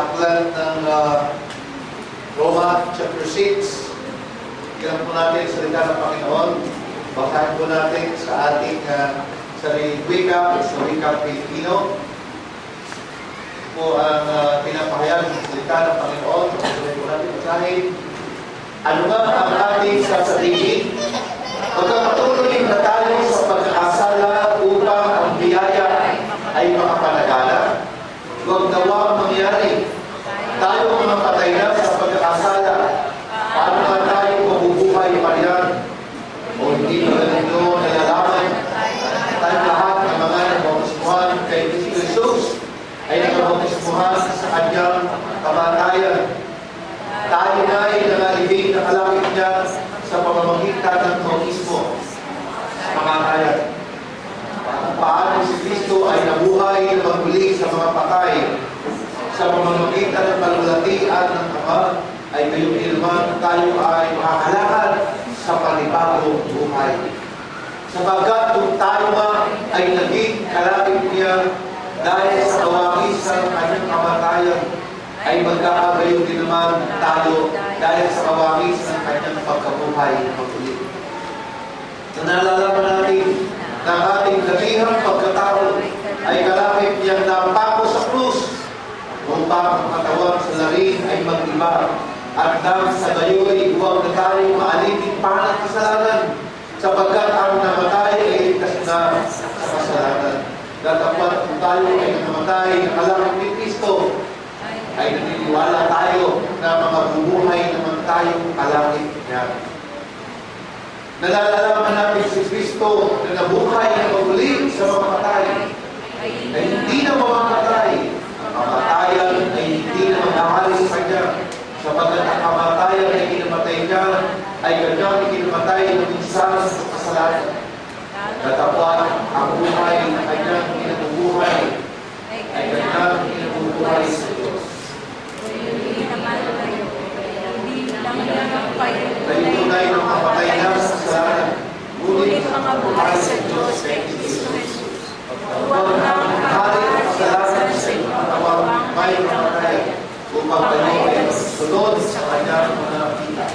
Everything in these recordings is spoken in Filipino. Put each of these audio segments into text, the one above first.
aklat ng Roma chapter 6. Tignan po natin sa salita ng Panginoon. Basahin po natin sa ating sariling wika, sa wika Pilipino. Ito po ang pinapahayag ng salita ng Panginoon. Basahin po natin basahin. Ano nga ang ating sasabihin? Pagkakatuloy na tayo sa pagkakasala upang ang biyaya ay makapanagana. Huwag nawa mangyari. Tayo mga patay na sa pagkakasala. Paano nga tayo mabubuhay pa yan? O hindi ba ninyo nalalaman? Tayo lahat ng mga nabautismuhan kay Kristo Jesus ay nabautismuhan sa kanyang kamatayan. Tayo na ay nangalibing na kalapit niya sa pamamagitan ng bautismo sa kamatayan. Paano si Kristo ay nabuhay na magmuli sa mga patay sa pamamagitan ng paglulatian ng Ama, ay gayon din naman tayo ay makakalakad sa panibagong buhay. Sapagkat kung tayo nga ay naging kalapit niya dahil sa kawakisan ng kanyang kamatayan, ay magkakagayon din naman tayo dahil sa kawakisan ng kanyang pagkabuhay na magmuli. Nalalaman natin na ang ating datihang pagkatao ay kalapit niyang napako sa krus upang ang katawan sa larin ay mag-iba at nang sa gayoy huwag na tayo maalipin pa ng kasalanan sapagkat ang namatay ay ligtas na sa kasalanan. Datapat kung tayo ay namatay na kalapit ni Kristo ay naniniwala tayo na mga bubuhay naman tayong kalapit niya. Nalalaman natin si Kristo na nabuhay na maguli sa mga patay ay hindi na mamamatay. Ang kamatayan ay hindi na maghahalis sa kanya sapagkat ang kamatayan ay kinamatay niya ay kanyang ikinamatay na minsan sa kasalanan. Datapwan ang buhay na kanyang kinabubuhay ay kanyang kinabubuhay sa Diyos. Tayo tunay ng kapatay na sa kasalanan, ngunit mga buhay sa Diyos kay Kristo Jesus. Huwag nang kahari ang kasalanan sa inyong katawang may kapatay upang tayo ay sunod sa kanyang mga kita.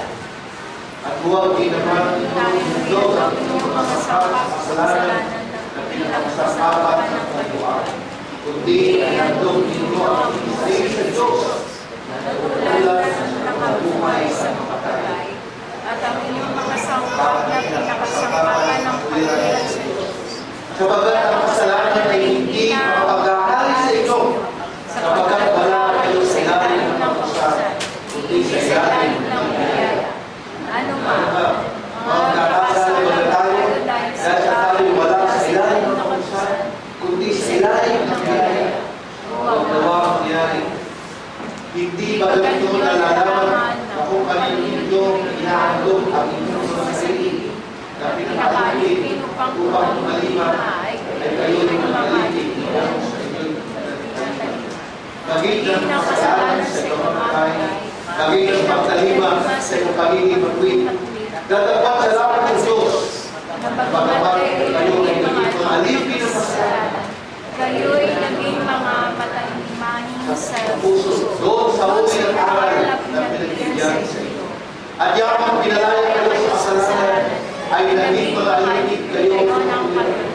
At huwag din naman inyong ang inyong mga kasalanan na pinakasasapat ng katuwaan, kundi ay handog ninyo ang isay sa Diyos na nagulad ng buhay sa mga patay at ang inyong mga sangkap na pinakasangkapan ng pagkakas sa Diyos. Sapagkat ang kasalanan ay hindi makapaghahari sa inyo, sapagkat wala kayo sa ilalim ng kapusan, kundi sa ilalim ng biyaya. Ano ma? Magkakasala ba tayo dahil sa tayo wala sa ilalim ng kapusan, kundi sa ilalim ng biyaya? Huwag nawa mangyari. Hindi ba ganito nalalaman na kung kanino inyong inahandog ang inyong mga sarili na pinakaalipin upang maliman ay kayo rin malipin upang sa inyong maging ng kasalanan sa inyong matay, maging ng pagtalima sa inyong pagiging magwin. Datapat sa lahat ng Diyos na pagkapat kayo ay naging maalipin ng kasalanan. Kayo'y naging mga matalimahin sa puso. Doon sa uli ng aral na pinagbigyan sa inyo. At yakang pinalaya kayo sa kasalanan ay naging mga alipin kayo ng pagkakas.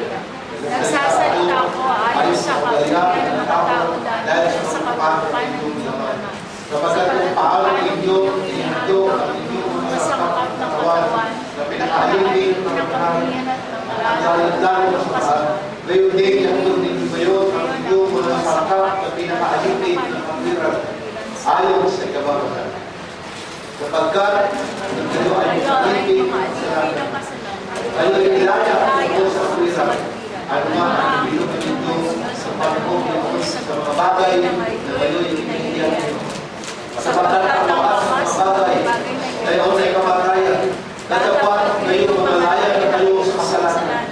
Nagsasalita ko ayon sa kabuyan ng mga tao dahil sa kabupan ng inyong naman. Kapagkat kung paano ninyo inihando ang inyong mga sangkap ng katawan na pinakaalipin ng mga kabuyan at ng lalo na sa mahal, gayon din ihandog ninyo ngayon ang inyong mga sangkap na pinakaalipin ng pagkira ayon sa ikababasan. Sapagkat kayo ay alipin sa kayo ay nilaya sa pagkira at mga binugan ninyo sa pagkong sa mga bagay na kayo ay inihiyan ninyo. Sapagkat ang mga bagay ngayon ay kamatayan, datapat ngayon mamalaya na kayo sa kasalanan.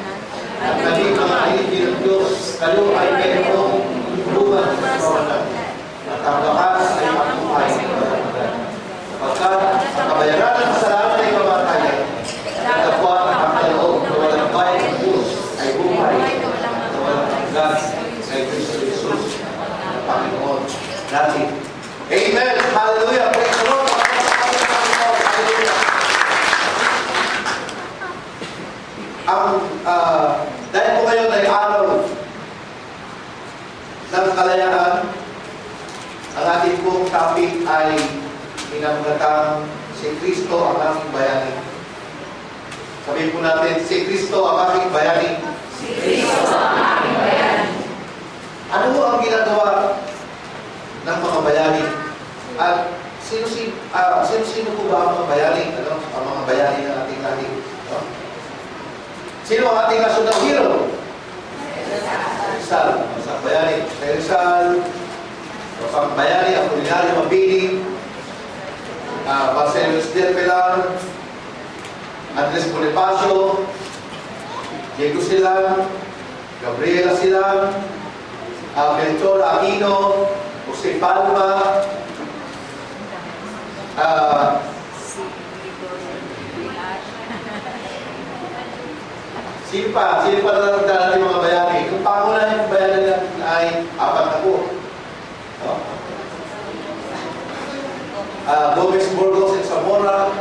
At kami mga alipin ng Diyos, kayo ay mayroong hubungan sa kawalan. At ang bakas ay pagbuhay sa kawalan. Sapagkat ang kabayaran ng kasalanan ay kamatayan, datapat ang kaloob na walang bayad ng Diyos ay buhay na walang hanggan kay Kristo Jesus na Panginoon natin. Amen. Hallelujah. Praise the Lord. Hallelujah. Dahil po kayo ay araw ng kalayaan, ang ating pong topic ay pinamagatang si Kristo ang aking bayani. Sabihin po natin, si Kristo ang aking bayani. Si Kristo ang aking bayani. Ano po ang ginagawa ng mga bayani? At sino po ba ang mga bayani? Ano ang mga bayani ng ating lahi? No? Sino ang ating national hero? Rizal. Ang bayani. Rizal. Ang bayani, ang Apolinario Mabini. Marcelo del Pilar. Andres Bonifacio. Diego Silang. Gabriela Silang. Melchor Aquino. Jose Palma. Sino pa na natin mga bayani? Yung pangunahin yung bayani nila ay 4 na po. No? Gomez, Burgos, and Zamora.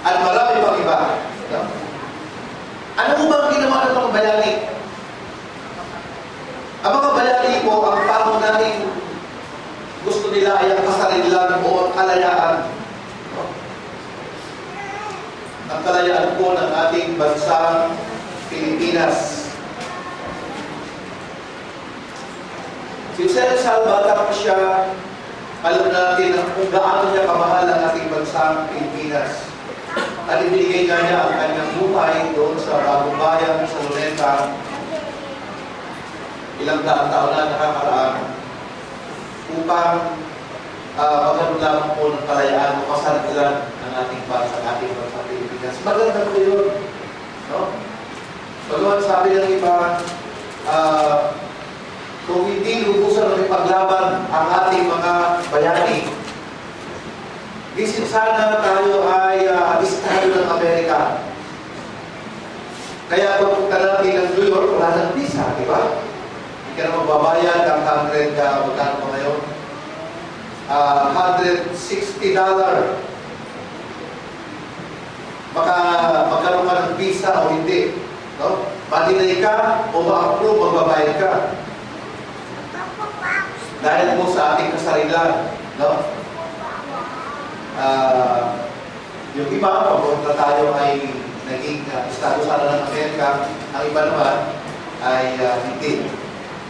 At marami pang iba. No? Ano mo ba ang ginawa ng mga bayani? Ang mga bayani po, ang pangunahin gusto nila ay ang kasarilan o ang kalayaan. No? Ang kalayaan po ng ating bansang Pilipinas. Si Jose Rizal, bata pa siya, alam natin kung gaano niya kamahal ang ating bansang Pilipinas. At ibinigay niya ang kanyang buhay doon sa bagong bayan sa Luneta. Ilang daang taon na nakakaraan upang magkaroon lamang po ng kalayaan o kasarilan ng ating bansang Pilipinas. Maganda po yun. No? Pagkawan sabi ng iba, kung hindi lubusan ng ipaglaban ang ating mga bayani, isip sana tayo ay estado ng Amerika. Kaya kung punta natin ng New York, wala ng visa, di ba? Hindi ka na magbabayad ang magkano pa ngayon? $160. Magkaroon ka ng visa o hindi. No? Madinay ka o ma-approve, magbabayad ka. Dahil po sa ating kasarilan. No? Yung iba, pagpunta tayo ay naging estado sana ng Amerika. Ang iba naman ay hindi.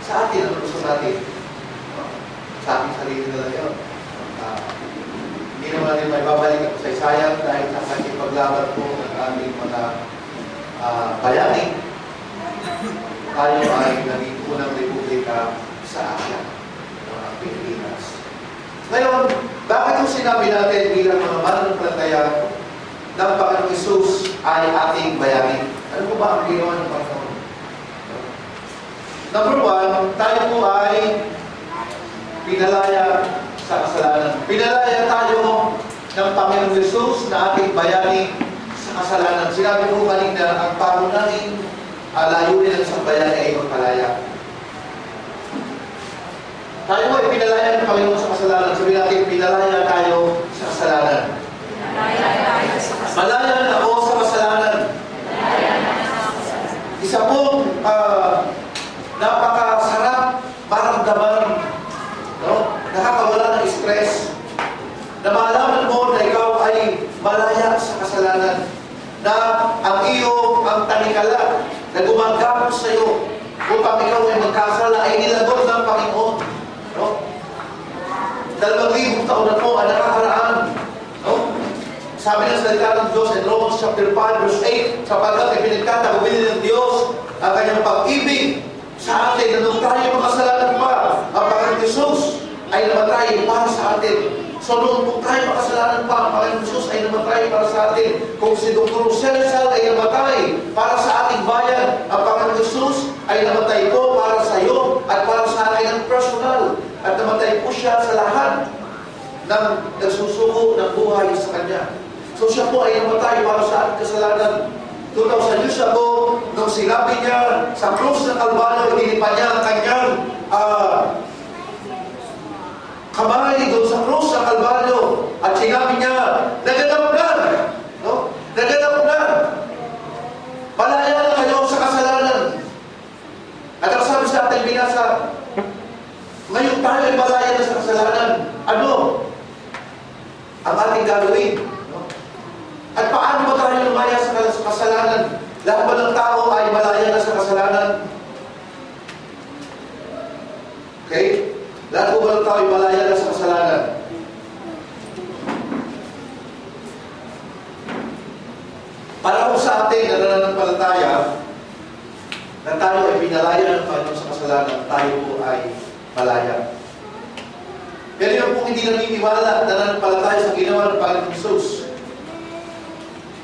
Sa atin, ang gusto natin? No? Sa ating sarili nila yun. Hindi naman natin may babalik ang saysayang dahil sa ating paglaban po ng aming mga bayani. Tayo ay naging unang republika sa Asia, ng Pilipinas. Ngayon, bakit yung sinabi natin bilang mga mananampalataya ng Panginoong Hesus ay ating bayani? Ano po ba ang ginawa ng Panginoon? Number 1, tayo po ay pinalaya sa kasalanan. Pinalaya tayo ng Panginoong Hesus na ating bayani sa kasalanan. Sinabi ko kanina, ang pangunahing layunin ng isang bayani ay magpalaya. Tayo ay pinalaya ng Panginoon sa kasalanan. Sabi natin, pinalaya tayo sa kasalanan. Malaya na ako sa kasalanan. Isa pong napakasarap maramdaman, no? Nakakawala ng stress, na malaman mo na ikaw ay malaya sa kasalanan, na ang tanikala na gumagapos sa iyo upang ikaw ay magkasala ay nilagot ng Panginoon. No? 2,000 taon na po ang nakakaraan. No? Sabi ng salita ng Diyos in Romans chapter 5 verse 8, sapagkat ipinagkatagubilin ng Diyos ang kanyang pag-ibig sa atin na nung tayo makasalanan pa, ang Panginoon Hesus ay namatay para sa atin. So noong kung tayo makasalanan pa, ang Panginoon Hesus ay namatay para sa atin. Kung si Dr. Jose Rizal ay namatay para sa ating bayan, ang Panginoon Hesus ay namatay po para sa iyo at para sa atin ng personal. At namatay po siya sa lahat ng nagsusuko ng buhay sa Kanya. So siya po ay namatay para sa ating kasalanan. 2,000 years ago, nung Tapos sinabi niya, sa krus ng Kalbaryo, itinipan niya ang kanyang kamay doon sa krus ng Kalbaryo. At sinabi niya, naganap na! No? Naganap na! Malaya na kayo sa kasalanan. At ang sabi sa ating binasa, ngayon tayo ay malaya na sa kasalanan. Ano? Ang ating gagawin. No? At paano ba tayo lumaya sa kasalanan? Lahat ba ng tao ay malaya na sa kasalanan? Okay? Lahat ba ng tao ay malaya na sa kasalanan? Para po sa ating nananampalataya, na tayo ay pinalaya ng Panginoon sa kasalanan, tayo po ay malaya. Pero yung kung hindi naniniwala, nananampalataya sa ginawa ng Panginoon Jesus,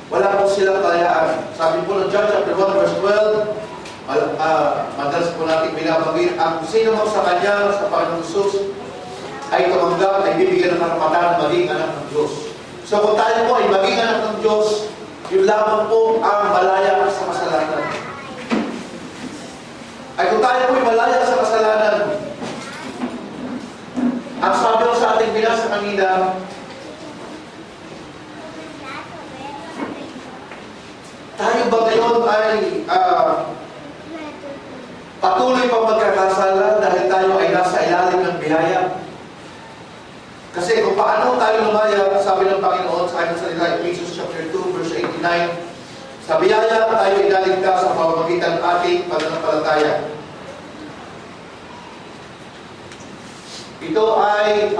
wala po silang kalayaan. Sabi po ng John chapter 1 verse 12, madalas po natin binabanggit, ang sino mo sa Kanya, sa Panginoon Jesus, ay tumanggap, ay bibigyan ng karapatan na maging anak ng Diyos. So kung tayo po ay maging anak ng Diyos, yun lamang po ang malaya sa kasalanan. Ay kung tayo po ay malaya sa kasalanan, ang sabi ko sa ating binasa kanina, tayo ba ngayon ay patuloy pa magkakasala dahil tayo ay nasa ilalim ng biyaya? Kasi kung paano tayo lumaya, sabi ng Panginoon sa ating salita, Ephesians chapter 2, verse 89, sa biyaya tayo inaligtas sa pamamagitan ng ating pananampalataya. Ito ay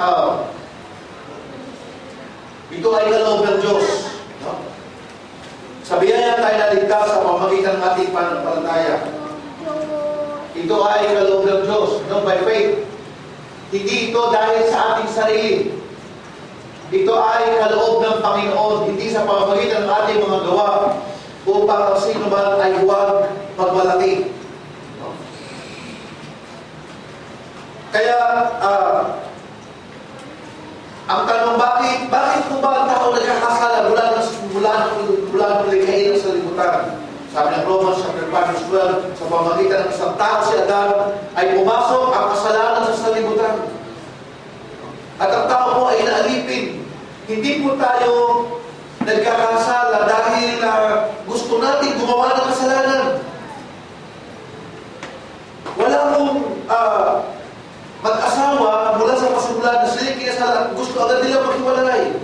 kaloob ng Diyos. No? Sa biyaya tayo naligtas sa pamamagitan ng ating pananampalataya. Ito ay kaloob ng Diyos. No? By faith. Hindi ito dahil sa ating sarili. Ito ay kaloob ng Panginoon, hindi sa pamamagitan ng ating mga gawa, upang ang sino man ay huwag magmalaki. No? Kaya, ang tanong, bakit po ba ang tao nagkakasala mula ng likhain ng salibutan? Sabi ng Romans chapter 5 verse 12, sa pamamagitan ng isang tao si Adam, ay pumasok ang kasalanan sa salibutan. At ang tao po ay naalipin. Hindi po tayo nagkakasala dahil gusto natin gumawa ng kasalanan. Wala pong mag-asawa mula sa pasimula na sila kinasala, gusto agad nila maghiwalay.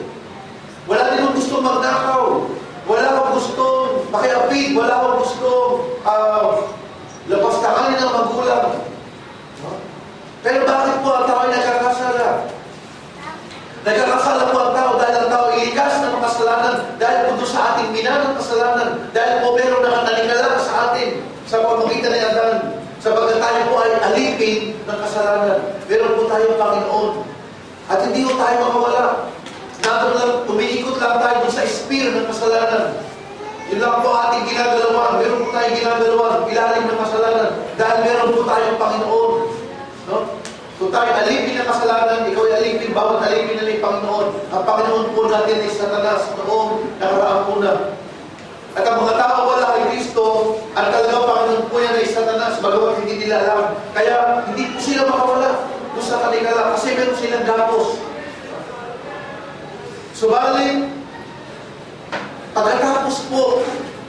Wala din mong gusto magnakaw. Wala akong gustong makiapid. Wala akong gustong lapastakan ng magulang. Pero bakit po ang tao ay nagkakasala? Nagkakasala po ang tao dahil ang tao ilikas ng kasalanan, dahil po doon sa ating minanang kasalanan, dahil po meron nakatalikala sa atin sa pamamagitan ni Adan. Sabagat tayo po ay alipin ng kasalanan. Meron po tayong Panginoon. At hindi po tayo makawala. Umiikot lang tayo sa spear ng kasalanan. Yun lang po ating ginagalawan. Meron po tayong ginagalawan, ilalim ng kasalanan. Dahil meron po tayong Panginoon. No? Kung tayo alipin ng kasalanan, ikaw ay alipin, bawat alipin na ng Panginoon. Ang Panginoon po natin ay Satanas noong nakaraan po na. At ang mga tao wala kay Kristo, ang talagang Panginoon po yan ay Satanas, bagamat hindi nila alam. Kaya hindi po sila makawala doon sa kalikala kasi meron silang gapos. Subalit, pagkatapos po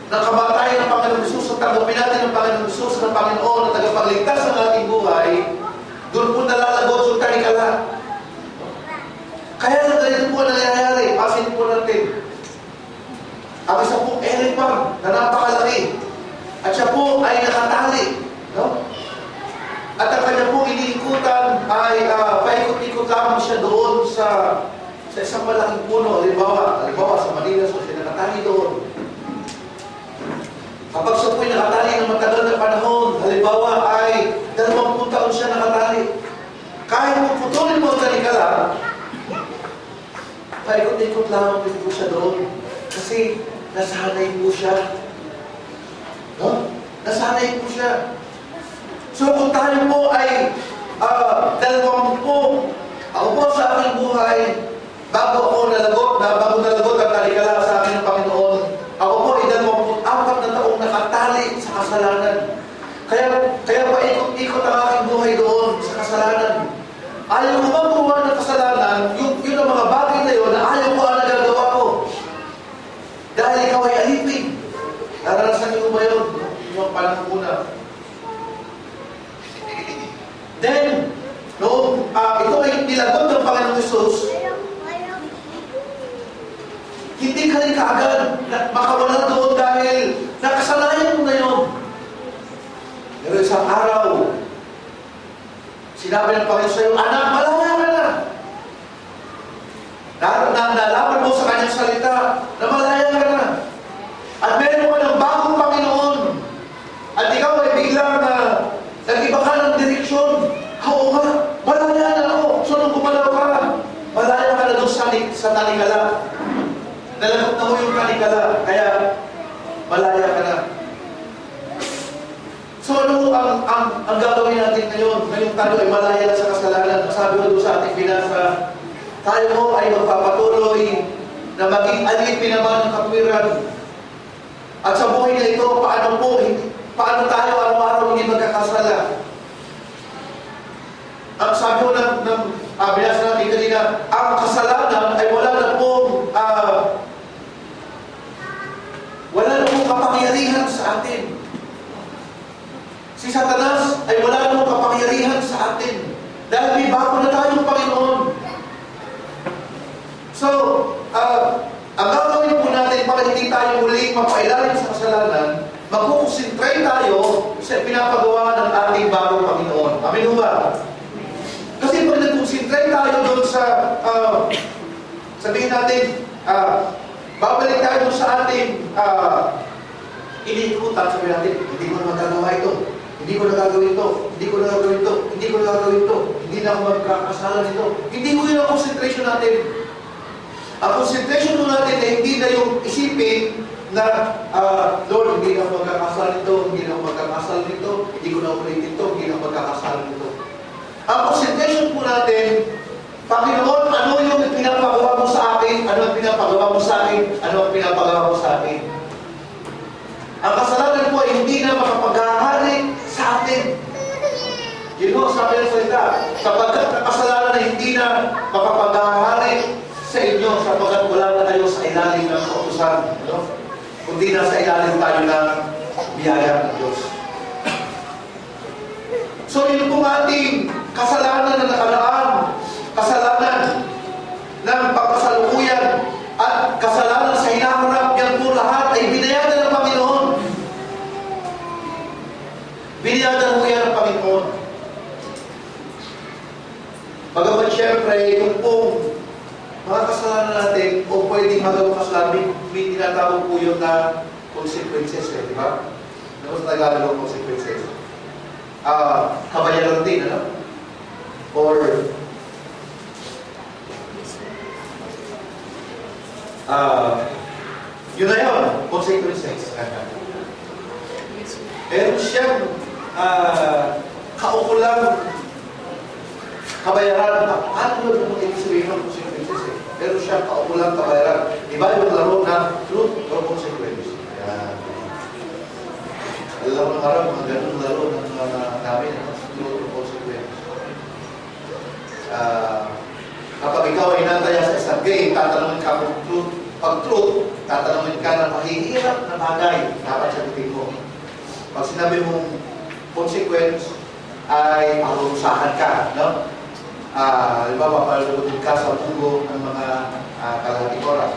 ng kamatayan ng Panginoon Jesus at tanggapin natin ng Panginoon Jesus ng Panginoon na tagapagligtas ng ating buhay, doon po nalalagot yung kalikala. Kaya na ganito po nangyayari, pasin po natin. Ang isa pong elephant na napakalaki at siya po ay nakatali. No? At ang kanya pong iniikutan ay paikot-ikot lamang siya doon sa isang malaking puno. Halimbawa sa Manila, so siya nakatali doon. Kapag siya po'y nakatali ng matagal na panahon, halimbawa ay 20 taon siya nakatali. Kahit kung putulin mo ang kalikala, paikot-ikot lamang po siya doon. Kasi nasanay po siya. No? Nasanay po siya. So kung tayo po ay 20, ako po sa aking buhay, bago nalagot ang talikala sa akin ng Panginoon, ako po ay 24 na taong nakatali sa sa kasalanan. Kaya paikot-ikot ang aking buhay doon sa kasalanan. Ayaw ko magawa ng kasalanan, yun ang mga bagay na yun na ayaw ko ang nagagawa ko. Dahil ikaw ay alipin. Naranasan niyo ba yun? Yung panahon una. Then, noong ito ay nilagot ng Panginoon Jesus, hindi ka rin kaagad makawala doon dahil nakasalayan mo na yun. Pero isang araw, sinabi ng Panginoon sa iyo, anak, malaya ka na. Nalaman mo sa kanyang salita na malaya ka na. At meron ka ng bagong Panginoon. At ikaw ay biglang nag-iba ka ng direksyon. Oo nga, malaya na ako. So nung gumalaw ka, malaya ka na doon sa talikala. Nalagot na mo yung talikala, kaya malaya ka na. So ano ang gagawin natin ngayon? Ngayong tayo ay malaya na sa kasalanan. Sabi ko doon sa ating binasa, tayo mo ay magpapatuloy na maging alipin naman ng katwiran. At sa buhay na ito, paano tayo araw-araw hindi magkakasala? Ang sabi ko ng binasa natin kanina, ang kasalanan ay wala na pong kapangyarihan sa atin. Si Satanas ay wala na pong kapangyarihan sa atin. Dahil may bago na tayong Panginoon. So, ang gagawin po natin para hindi tayo muling mapailalim sa kasalanan, magkukonsentrate tayo sa pinapagawa ng ating bagong Panginoon. Amin ho ba? Kasi pag nag-concentrate tayo doon sa, sabihin natin, babalik tayo doon sa ating iniikutan, sabihin natin, hindi ko na magagawa ito, hindi ko na gagawin ito, hindi ko na gagawin ito, hindi ko na gagawin ito, hindi na ako magkakasala nito. Hindi ko yun ang concentration natin. Ang concentration mo natin ay hindi na yung isipin na, Lord, hindi na ako magkakasala nito, hindi na ako magkakasala nito, hindi ko na ulit ito, hindi na ako magkakasala nito. Ang concentration po natin, Panginoon, ano yung pinapagawa mo sa akin? Ano ang pinapagawa mo sa akin? Ano ang pinapagawa mo sa akin? Ang kasalanan po ay hindi na makapaghahari sa atin. Yun ho, sabi ng salita, sapagkat ang kasalanan ay hindi na makapaghahari sa inyo, sapagkat wala na kayo sa ilalim ng kautusan. No? Kundi na sa ilalim tayo ng biyaya ng Diyos. So yun pong ating kasalanan na nakaraan, kasalanan ng pagkasalukuyan, at kasalanan sa hinaharap, yan po lahat ay binayaran ng Panginoon. Binayaran po yan ng Panginoon. Bagamat siyempre, yung pong mga kasalanan natin, o pwedeng magawang kasalanan, may tinatawag po yun na consequences, di ba? Ano sa Tagalog consequences? Kabayaran din, ano? Or yun na yun, consequences. Pero siyang kaukulang kabayaran. Ano yun ang ibig sabihin ng consequences eh? Pero siyang kaukulang kabayaran. Iba yung laro ng truth or consequence. Alam mo harap, mga ganun laro ng mga namin, truth or consequence. Kapag ikaw ay nataya sa isang game, tatanungin ka kung truth. Pag truth, tatanungin ka ng mahihirap na bagay, dapat sagutin mo. Pag sinabi mong consequence, ay marusahan ka, no? Halimbawa, palulugod ka sa pugo ng mga kalahating oras.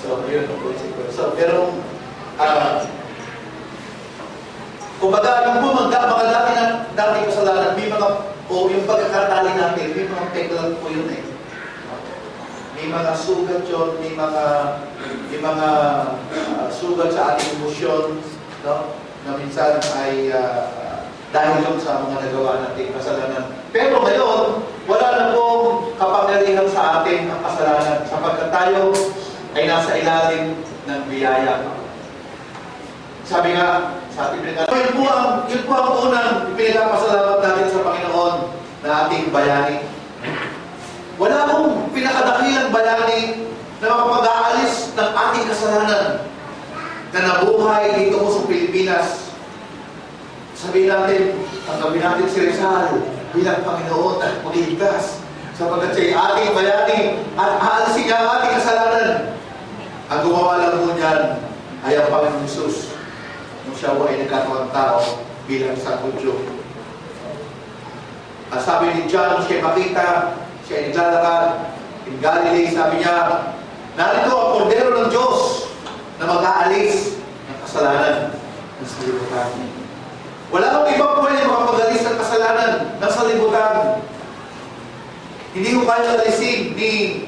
So, yun ang consequence. So, pero, kumbaga, yung po mga dating kasalanan, may mga, o yung pagkakatali natin, may mga peklan po yun eh. May mga sugat yun, may mga sugat sa ating emosyon, no? Na minsan ay dahil yun sa mga nagawa nating kasalanan. Pero ngayon, wala na pong kapangyarihan sa atin ang kasalanan sapagkat tayo ay nasa ilalim ng biyaya. Sabi nga, sa ating pinag-alaman, yun po ang unang pinagpasalamat natin sa Panginoon na ating bayani. Wala pong pinakadakilang bayani na makapag-aalis ng ating kasalanan. na nabuhay dito mo sa Pilipinas. Sabihin natin, tanggapin natin si Rizal bilang Panginoon at magligtas. Sapagkat siya'y ating bayani at aalisin niya ang ating kasalanan. Ang gumawa lang mo niyan ay ang Panginoon Jesus. Nung siya ay nagkatawang tao bilang isang Hudyo. At sabi ni John, siya'y makita, siya'y naglalakad in Galilee, sabi niya, narito ang kordero ng Diyos na mag-aalis ng kasalanan ng salibutan. Wala kang ibang pwede makapag-alis ng kasalanan ng salibutan. Hindi ko kaya alisin ni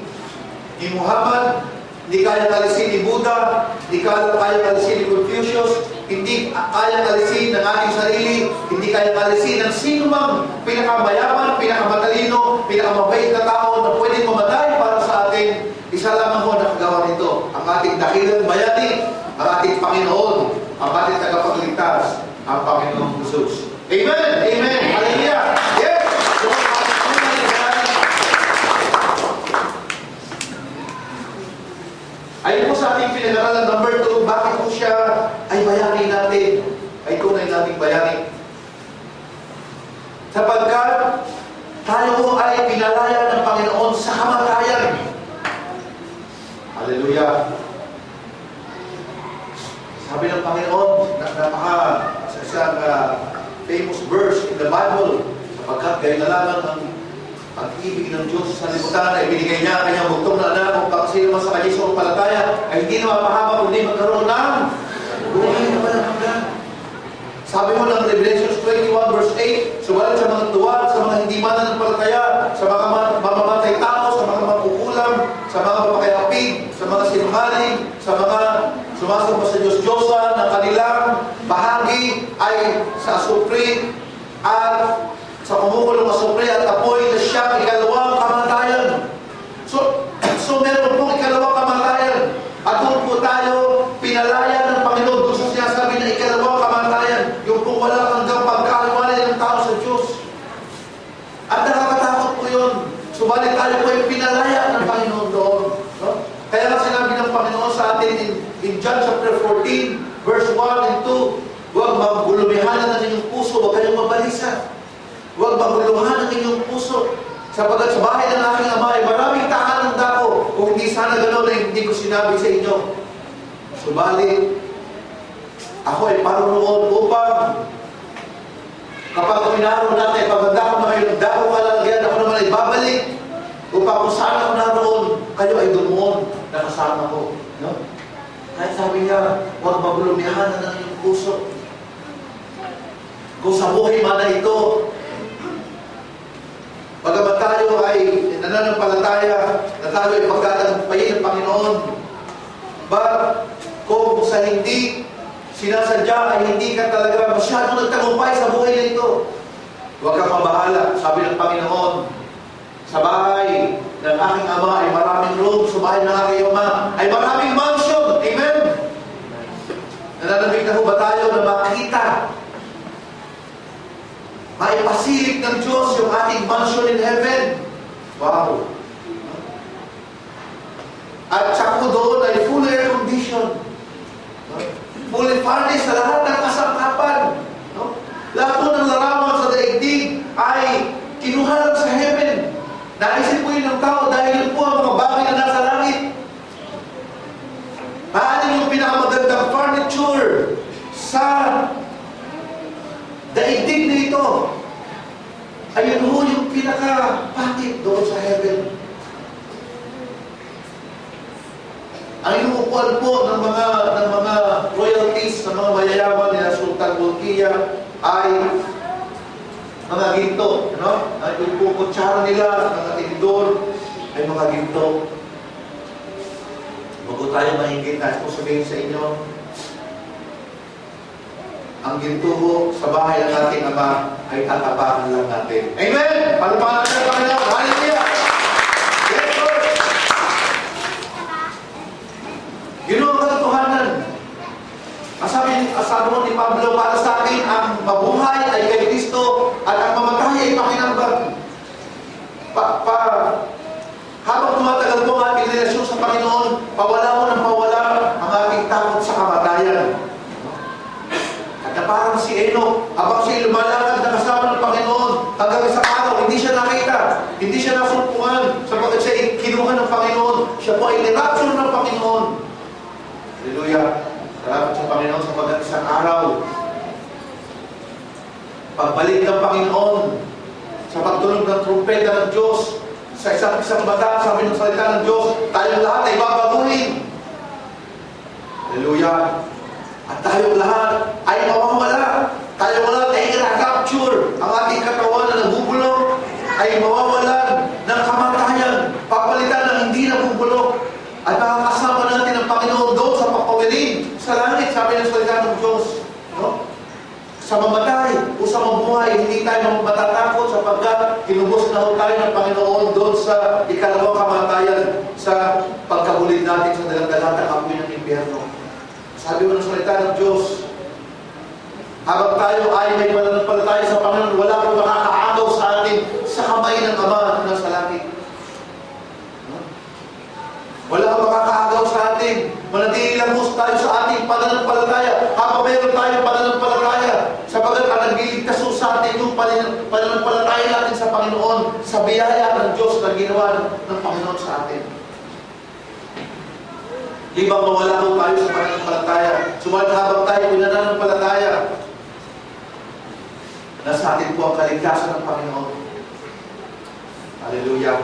Muhammad, hindi kaya alisin ni Buddha, hindi kaya alisin ni Confucius, hindi kaya alisin ng ating sarili, hindi kaya alisin ng sino mang pinakamayaman, pinakamatalino, pinakamabait na tao na pwede mamatay para sa atin. Isa lamang ho nakagawa nito, ang ating dakilang bayani, ang ating Panginoon, ang ating tagapagligtas, ang Panginoong Jesus. Amen! Amen! Hallelujah! Yes! Ayun po sa ating pinag-aralan, number 2, bakit po siya ay bayani natin, ay tunay nating bayani. Sapagkat tayo po ay pinalaya ng Panginoon sa kamatayan. Hallelujah! Sabi ng Panginoon, sa isang famous verse in the Bible, sapagkat gayon na lamang ang pag-ibig ng Diyos sa libutan ay binigay niya ang kanyang bugtong na anak kung pakasino man sa kanyang sumampalataya ay hindi na mapahama kundi magkaroon ng buhay na walang hanggan. Sabi mo ng Revelation 21 verse 8, subalit sa mga tuwan, sa mga hindi mananampalataya, sa mga mamamatay tao, sa mga makukulam, sa mga papakayapig, sa mga sinungaling, sa mga sumasamba sa Diyos-Diyosa ng kanilang bahagi ay sa asupri at sa kumukulong asupri at apoy na siyang ikalawang kamatayan. So meron pong ikalawang kamatayan. At doon po tayo pinalaya ng Panginoon doon sa sinasabi na ikalawang kamatayan. Yung pong walang hanggang pagkaliwalay ng tao sa Diyos. At nakakatakot po yun. Subalit tayo po ay pinalaya ng Panginoon doon. No? Kaya nga sinabi ng Panginoon sa atin in John chapter 14, verse 1 and 2, huwag magulumihanan ng inyong puso, huwag kayong mabalisa. Huwag maguluhan ang inyong puso. Sapagkat sa bahay ng aking ama ay maraming tahanan dako. Kung hindi sana gano'n ay hindi ko sinabi sa inyo. Subalit, ako ay paruroon upang kapag kuminaro natin, paganda ko na kayo, dako kalalagyan, ako naman ay babalik upang kung saan ako naroon, kayo ay dumuon na kasama ko. No? Kahit sabi niya, huwag magulumihanan ng inyong puso. Kung sa buhay man na ito, pagkabat tayo ay nananampalataya na tayo ay pagkatagumpayin ng Panginoon. But kung sa hindi sinasadya ay hindi ka talaga masyadong nagtagumpay sa buhay na ito, huwag kang mabahala. Sabi ng Panginoon, sa bahay ng aking ama ay maraming room, sa bahay ng aking ama ay maraming mansion. Amen? Nananabig na ho ba tayo na makita maipasilip ng Diyos yung ating mansion in heaven? Wow! At saka doon ay full air condition. Fully furnished sa lahat ng kasangkapan. Lahat po ng larawan sa daigdig ay kinuha lang sa heaven. Naisip po yun ng tao dahil yun po ang mga bagay na nasa langit. Paano yung pinakamagandang furniture sa daigdig na ito? Ayun ho yung pinaka-patit doon sa heaven. Ang inuupuan po ng mga royalties, ng mga mayayaman nila Sultan Bolkiah ay mga ginto. No? At yung kukutsara nila, mga tinidor, ay mga ginto. Bago tayo mahingit, at po sabihin sa inyo, ang ginto mo sa bahay ng ating Ama ay tatapakan lang natin. Amen! Palapakan natin ang Panginoon. Hallelujah! Yes, Lord! Yun ang katotohanan. Sabi mo ni Pablo, para sa akin, ang mabuhay ay kay Kristo at ang mamatay ay pakinabang. Habang tumatagal po ang ating relasyon sa Panginoon, pawala mo ng pawala ang ating takot sa kamatayan. Enoch, habang siya lumalakad na kasama ng Panginoon, hanggang isang araw, hindi siya nakita, hindi siya nasumpungan, sapagkat siya kinuha ng Panginoon, siya po ay nirapture ng Panginoon. Hallelujah! Salamat sa Panginoon sapagkat isang araw, pagbalik ng Panginoon, sa pagtunog ng trumpeta ng Diyos, sa isang bata, sabi ng salita ng Diyos, tayong lahat ay babaguhin. Hallelujah! At tayong lahat ay mawawala. Tayong lahat ay i-rapture. Ang ating katawan na nabubulok ay mawawalan ng kamatayan. Papalitan ng hindi nabubulok. At makakasama natin ang Panginoon doon sa pagpawiling sa langit, sabi ng salita ng Diyos. No? Sa mamatay o sa mabuhay, hindi tayo matatakot sapagkat tinubos na tayo ng Panginoon doon sa ikalawang kamatayan sa pagkahulid natin sa dagat-dagat apoy ng impyerno. Sabi mo ng salita ng Diyos, habang tayo ay may pananampalataya sa Panginoon, wala kang makakaagaw sa atin sa kamay ng Ama na sa langit. Wala kang makakaagaw sa atin. Manatili lang mo tayo sa ating pananampalataya. Habang mayroon tayong pananampalataya, sapagkat ang nagliligtas sa atin yung pananampalataya natin sa Panginoon, sa biyaya ng Diyos na ginawa ng Panginoon sa atin. Di ba mawala po tayo sa pananampalataya? Sumalit habang tayo pinananampalataya, nasa atin po ang kaligtasan ng Panginoon. Hallelujah!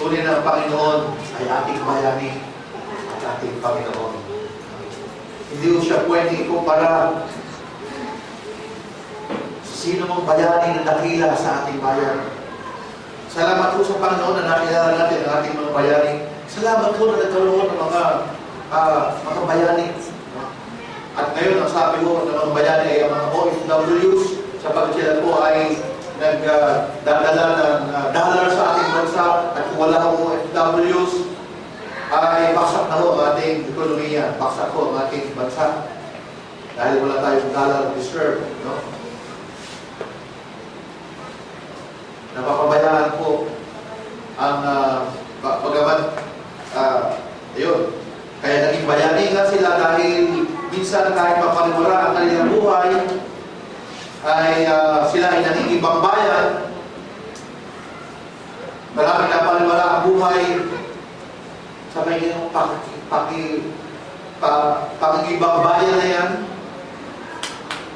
Tunay na ang Panginoon ay ating bayani at ating Panginoon. Hindi ko siya pwedeng ikumpara sa sino mong bayani na dakila sa ating bayan. Salamat po sa Panginoon na nakilala natin ang ating mga bayani. Salamat po na nagkaroon ng mga bayani. At ngayon, ang sabi ko ng mga bayani ay ang mga OFWs, sapagkat sila po ay nagdadala ng dollar sa ating bansa, at kung wala ang OFWs, ay baksak na ho ang ating ekonomiya, baksak po ang ating bansa. Dahil wala tayong dollar reserve. No? Napapabayaan po ang pagaman. Ayun. Kaya naging bayani nga sila dahil minsan kahit mapaliwala ang kanilang buhay, ay sila ay naging ibang bayan. Maraming napaliwala ang buhay sa may pag-ibang bayan na yan.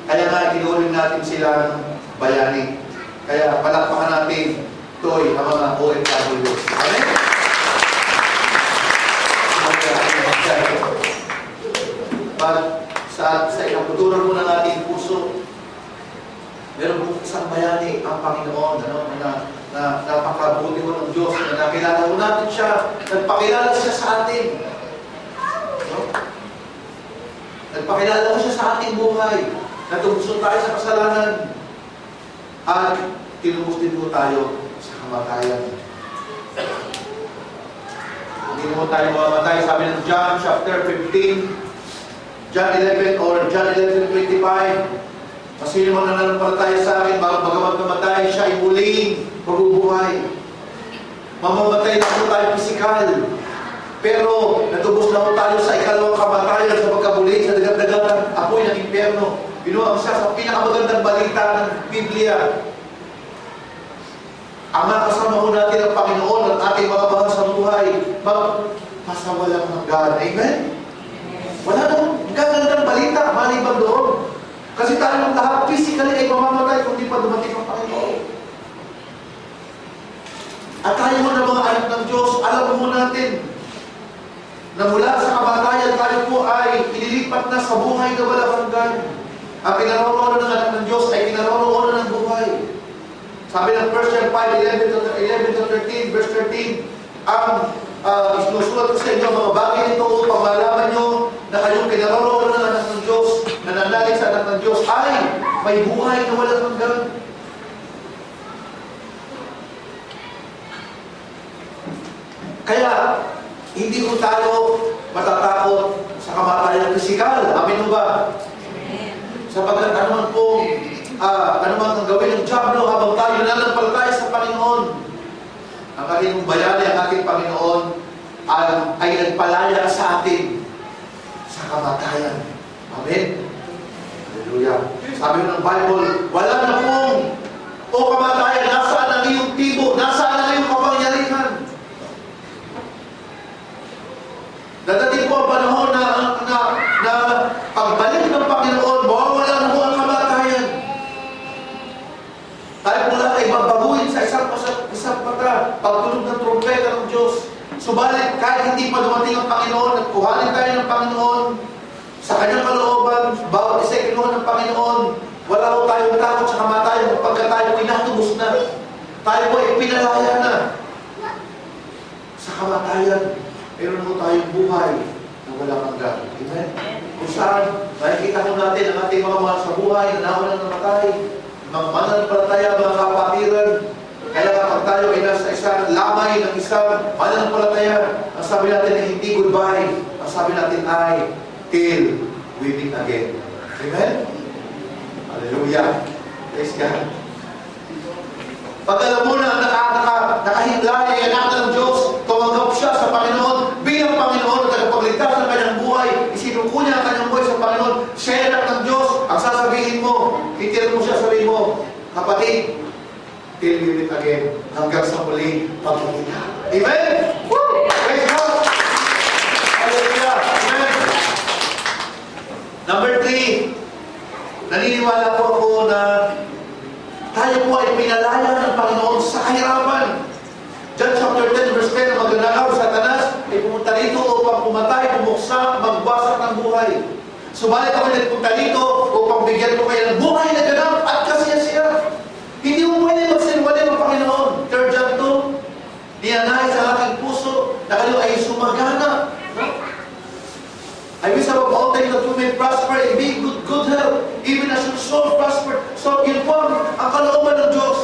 Kaya nga tinuring natin silang bayani. Kaya palakpakan natin Toy ang mga OFWs. Amen? Pag sa ikaputuran mo ng ating puso, meron po isang bayani ang Panginoon, na napakabuti mo ng Diyos, na nakilala mo natin siya, nagpakilala siya sa atin. No? Nagpakilala mo siya sa ating buhay, natubos tayo sa kasalanan, at tinubos din po tayo sa kamatayan. Hindi mo tayo mamamatay. Sabi ng John chapter 15, John 11 or John 11:25, sino man nananampalataya sa akin, bagamat mamatay, siya ay muling mabubuhay. Mamamatay na po tayo pisikal, pero natubos na po tayo sa ikalawang kamatayan sa pagkabuli sa dagat-dagat apoy ng impyerno. Binuang siya sa pinakamagandang balita ng Biblia. Ang makasama ko natin ang Panginoon at ating mga mahal sa buhay, magpasawalang hanggan. Amen? Wala nang gagandang balita, maliban doon. Kasi tayong lahat physically ay mamamatay kung di pa dumating ang Panginoon. At tayo mo na mga anak ng Diyos, alam mo natin na mula sa kamatayan tayo po ay inilipat na sa buhay na walang hanggan. Ang pinaroroonan ng anak ng Diyos ay pinaroroonan ng buhay. Sabi ng 1 John 5:11-13, verse 13, ang isinusulat ko sa inyo mga bagay nito upang malaman nyo na kayong pinaroroonan ng anak ng Diyos, nananalig sa anak ng Diyos, ay may buhay na walang hanggan. Kaya, hindi ko tayo matatakot sa kamatayan pisikal. Amin mo ba? Sapagkat anuman po, anuman ang gawin ng Diablo habang tayo nananampalataya sa Panginoon, ang ating bayani, ang ating Panginoon, ay nagpalaya sa atin sa kamatayan. Amen? Hallelujah. Sabi ng Bible, wala na pong o kamatayan, nasaan ang iyong tibo, nasaan ang iyong kapangyarihan. Dadating po ang panahon na pagbalik ng Panginoon, mawawala na po ang kamatayan. Tayo po lahat ay magbaguhin sa isang mata, pagtunog ng trumpeta ng Diyos. Subalit, kahit hindi pa dumating ang Panginoon, at kuhanin tayo ng Panginoon, sa kanyang kalooban, bawat isa ay kinuha ng Panginoon, wala po tayong takot sa kamatayan pagka tayo ay natubos na. Tayo po ay pinalaya na sa kamatayan. Meron po tayong buhay na walang hanggan. Amen? Kung saan, makikita ko natin ang ating mga mahal sa buhay na nawalan ng namatay, mga mananampalataya, mga kapatiran. Kaya kapag tayo ay nasa isang lamay ng isang mananampalataya, ang sabi natin ay hindi goodbye. Ang sabi natin ay till we meet again. Amen? Hallelujah. Praise God. Pag alam mo na nakahimlay ay anak ng Diyos, tumanggap siya sa Panginoon bilang Panginoon at tagapagligtas ng kanyang buhay, isinuko niya ang kanyang buhay sa Panginoon, siya ay anak ng Diyos, ang sasabihin mo, titira mo siya, sabihin mo, kapatid, till we meet again, hanggang sa muli pagkakita. Amen? Woo! Praise God! Hallelujah! Amen! Number 3, naniniwala po ako na tayo po ay pinalaya ng Panginoon sa kahirapan. John chapter 10 verse 10, na magnanakaw Satanas ay pumunta dito upang pumatay, bumuksa, magwasak ng buhay. Subalit ako nagpunta dito upang bigyan ko kayo ng buhay na ganap at kasiyasiya. Hindi mo pwede magsinwalay ng Panginoon. 3 John 2, niyanay sa aking puso na kayo ay sumagana. I wish above all things that you may prosper and be in good health, even as your soul prosper. So, yun po ang kalooban ng Diyos.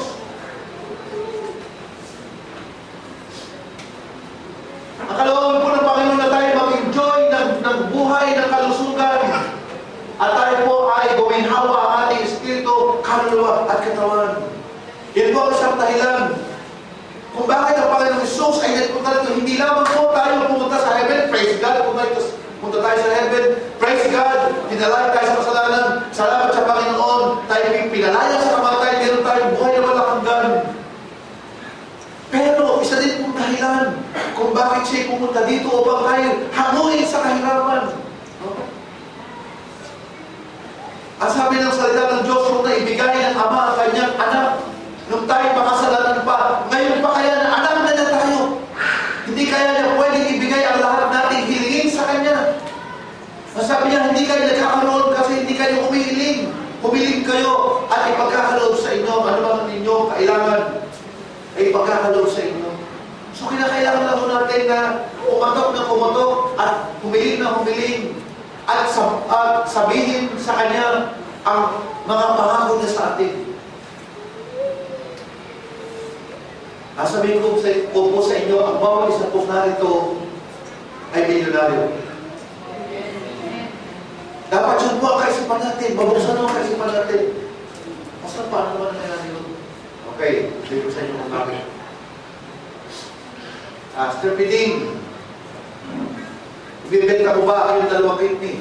Ang kalooban po ng Panginoon na tayo mag-enjoy ng buhay ng kalusugan. At tayo po ay guminhawa ang ating espiritu, kaluluwa at katawan. Yan po ang isang dahilan kung bakit ang Panginoon Jesus ay nagpunta dito. Hindi lamang po tayo pumunta sa heaven, praise God, punta tayo sa heaven, praise God, pinalaya tayo sa kasalanan, salamat sa Panginoon, tayo pinalaya sa kamatayan, meron tayong buhay na walang hanggan. Pero, isa din pong dahilan kung bakit siya pumunta dito upang tayo hanguin sa kahirapan. Ang sabi ng salita ng Diyos, kung naibigay ng Ama ang kanyang anak, nung tayo makasalanan pa, ngayon pa kaya na anak na niya tayo. Hindi kaya niya pwedeng ibigay ang lahat nating hilingin sa Kanya. Ang sabi niya, hindi kayo nagkakaroon kasi hindi kayo humihiling. Humiling kayo at ipagkakaloob sa inyo. Ano bang ninyo kailangan ay ipagkakaloob sa inyo. So kinakailangan lang natin na kumatok na kumatok at humiling na humiling at sabihin sa Kanya ang mga pangako niya sa atin. Sabihin ko po sa inyo, ang bawat isa po narito ay milyonaryo. Dapat yun po ang kaisipan natin. Babuksan mo ang kaisipan natin. Pastor, paano naman nangyayari yun? Okay, sabihin ko sa inyo kung bakit. Sir Piding, ibibenta ko ba kayong 2 kidney?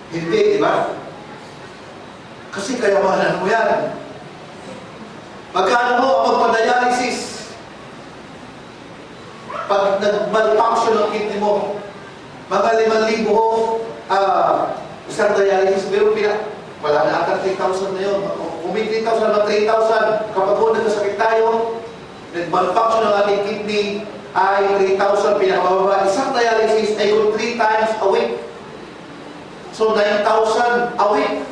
Hindi, di ba? Kasi kayamanan mo yan. Magkano mo ang magpa-dialysis? Pag nag-malfunction ang kidney mo, mga 5,000 isang dialysis, pero wala na ata 3,000 na yun. Kung may 3,000 na 3,000, kapag kung nagkasakit tayo, nag-malfunction ang ating kidney, ay 3,000 pinakababa. Isang dialysis ay kung 3 times a week. So, 9,000 a week.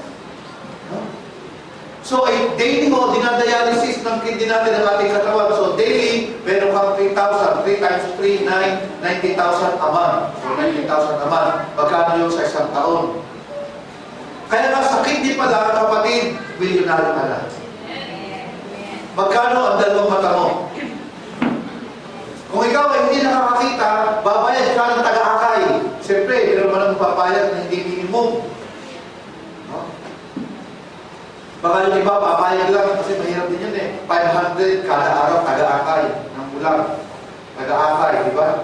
So, ay daily mo, dinadialysis ng kidney natin ang ating katawan. So, daily, meron kang 3,000. 3 times 3, 9, 90,000 a month. So, 90,000 a month. Magkano yun sa isang taon? Kaya nga, sa kidney pala, kapatid, milyonaryo ka na. Magkano ang 2 mata mo? Kung ikaw ay hindi nakakakita, babayad ka ng taga-akay. Siyempre, meron ba nang papayag na hindi minimum? Baka yung iba, papayag lang kasi mahirap din yun eh. 500 kada araw, taga-akay ng ulang. Taga-akay, di ba?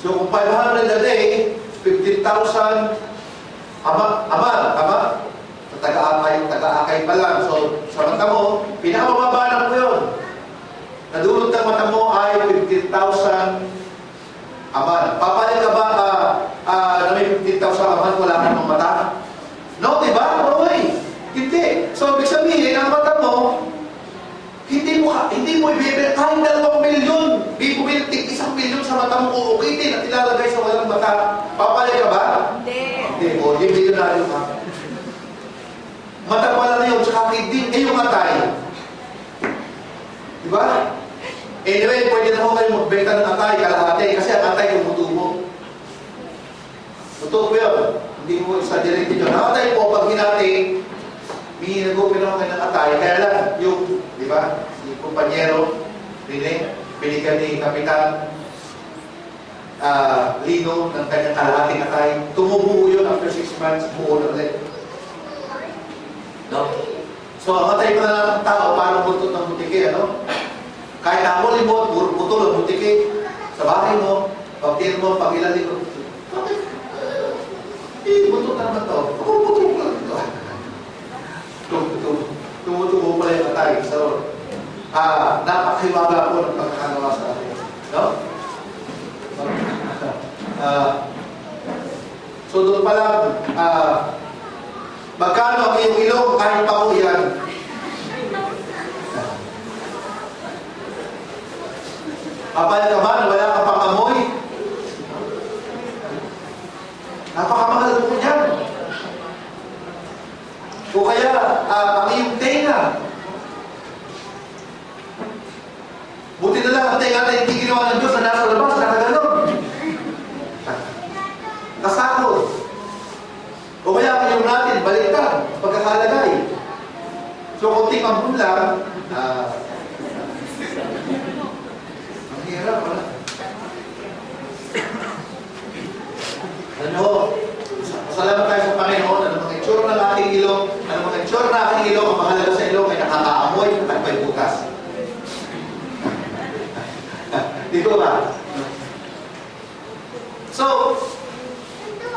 So kung 500 a day, 15,000 Ama, taga-akay pa lang. So, sa mata mo, pinakamababa lang po yun. Nadulot ng mata mo ay 15,000 aman. Papayag ka ba na may 15,000 aman, wala ka namang mata? No, di ba? No way. Hindi. So, ibig sabihin, ang mata mo, hindi mo ibibigay kahit 2 milyon. Bibili 1 milyon sa mata mo, uukitin at ilalagay sa walang mata. Papayag ka ba? Hindi. Hindi. O, di milyonaryo ka. Mata pala na yun, tsaka kidney, yung atay. Di ba? Anyway, pwede na ho kayo magbenta ng atay, kalahati, kasi ang atay tumutubo. Totoo po yun. Hindi mo exaggerate yun. Ang atay po, pag hinati, may nag-open ako kayo ng atay, kaya lang, yung, di ba, si kumpanyero, binigyan ni Kapitan Lino ng kanyang kalahating atay. Tumubuo yun after 6 months, buo na ulit. No? So, ang atay pa na ng tao, parang buntot ng butiki, ano? Kahit ako limot, putol ang butiki, sa bahay mo, pag-tiro mo, pag-ilalim mo, bakit? Buntot na naman ito. Ako, putol lang ito. Tumutubo pala yung atay. So, napakahiwaga po ng pagkakagawa sa atin. No? So, doon pa lang, magkano ang iyong ilong kahit pa po yan? Papayag ka ba na wala ka pang amoy? Napakamahal po yan. O kaya, ang iyong tenga. Buti na lang ang tenga na hindi ginawa ng Diyos na nasa labas, nakaganon. Kasakot. O kaya ang iyong natin, baliktad, pagkakalagay. So, kunting ampun lang, ang hirap, wala. Ano, salamat tayo sa Panginoon, ano mga itsura ng ating ilong, ano mga itsura ng ating ilong, ang mahalaga sa ilong ay nakakaamoy at may bukas. Di ko ba? So,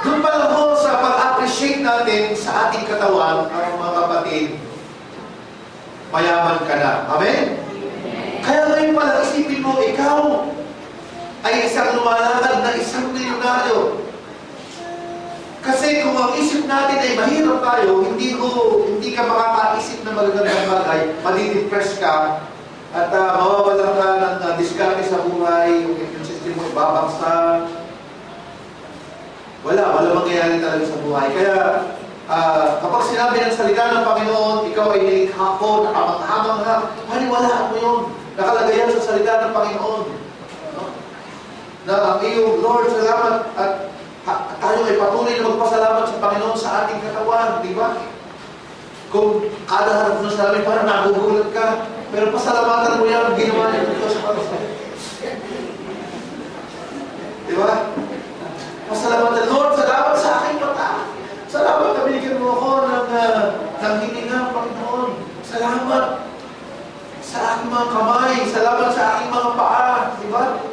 doon pa lang ho sa pag-appreciate natin sa ating katawan, ang mga kapatid, mayaman ka na. Amen? Kaya ngayon pala, isipin mo, ikaw ay isang lumalakad na isang milyonaryo. Kasi kung ang isip natin ay mahirap tayo, hindi ka makakaisip na magagandang bagay, madidepress ka, at mawawalan ka ng diskarte sa buhay, yung system mo ibabagsak. Wala mangyayari talaga sa buhay. Kaya, kapag sinabi ng salita ng Panginoon, ikaw ay nilikha ko, nakamanghamang na, paniwalaan mo yun. Nakalagay yan sa salita ng Panginoon. No? Na ang iyong Lord, salamat, at tayo ay patuloy na magpasalamat sa Panginoon sa ating katawan, di ba? Kung kada harap mo sa amin, parang nagugulat ka, pero pasalamatan mo yan, ginawa niya ng Diyos para sa iyo. Di ba? Pasalamatan, Lord, salamat sa aking mata. Salamat na binigyan mo ako ng hininga, Panginoon. Salamat sa aking mga kamay. Salamat sa aking mga paa. Di ba?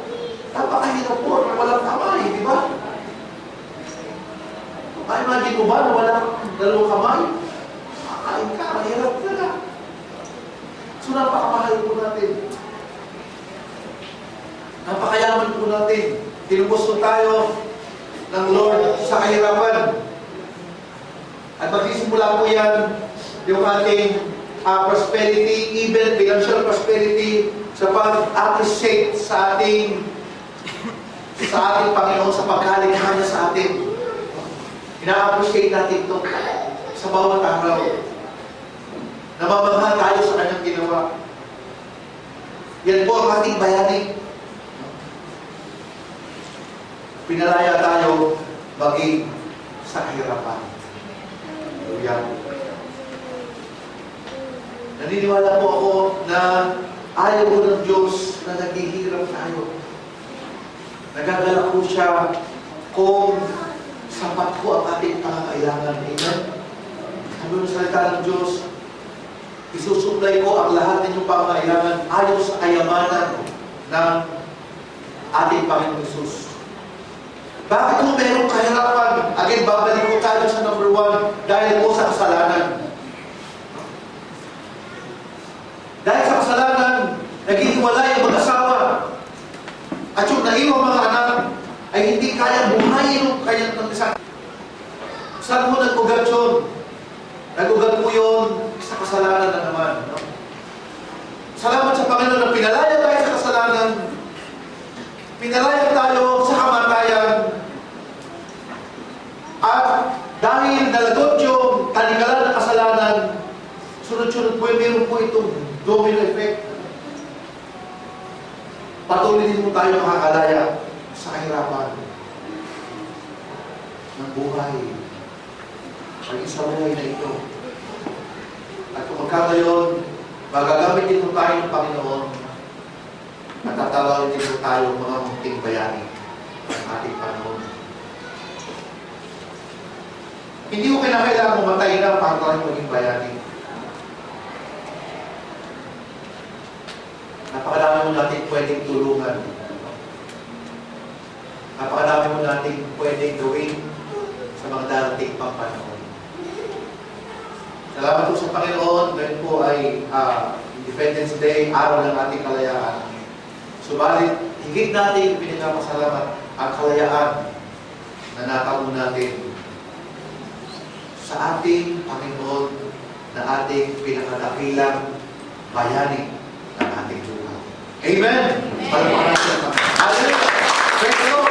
Napakahirap po na walang kamay, di ba? Imagine mo ba na walang 2 kamay? Kakain ka, mahirap na na. So napakamahal po natin. Napakayaman po natin. Tinubos po tayo ng Lord sa kahirapan. At magsisimula po yan yung ating prosperity, even financial prosperity, sa pag-appreciate sa ating Panginoon, sa pagkalikha niya sa atin. Ina-appreciate natin ito sa bawat araw. Namamahal tayo sa kanyang ginawa. Yan po ang ating bayani. Pinalaya tayo maging sa kahirapan. Hallelujah. Naniniwala po ako na ayaw po ng Diyos na naghihirap tayo. Nagagalak po siya kung sapat po ang ating pangangailangan. Amen? Sabi ng salita ng Diyos, isusuplay ko ang lahat ng inyong pangangailangan ayon sa kayamanan ng ating Panginoon Jesus. Bakit kung mayroong kahirapan? Again, babalik ko tayo tayo sa number 1 dahil po sa kasalanan. Dahil sa kasalanan, naging walay ang mag-asawa. At yung naiwang mga anak ay hindi kaya buhayin yung kanyang isang. Saan mo nag-ugat yun? Nag-ugat po yun sa kasalanan na naman. No? Salamat sa Panginoon na pinalaya tayo sa kasalanan. Pinalaya tayo sa kamatayan. At dahil nalagot yung talikalan ng kasalanan, sunod-sunod po meron po itong domino effect. Patuloy din mo tayo makakalaya sa kahirapan ng buhay. Ang isang buhay na ito. At kung magkagayon, magagamit din mo tayo ng Panginoon at tatawagin din mo tayo mga munting bayani ng ating panahon. Hindi ko kinakailangan mamatay na para tayo maging bayani. Napakadami mo natin pwedeng tulungan. Napakadami mo natin pwedeng gawin sa mga darating pang panahon. Salamat po sa Panginoon. Ngayon po ay Independence Day, araw ng ating kalayaan. Subalit, higit natin pinagpapasalamat ang kalayaan na natamo natin sa ating Panginoon na ating pinakadakilang bayani ng ating buhay. Amen! Amen! Hallelujah! Praise the Lord!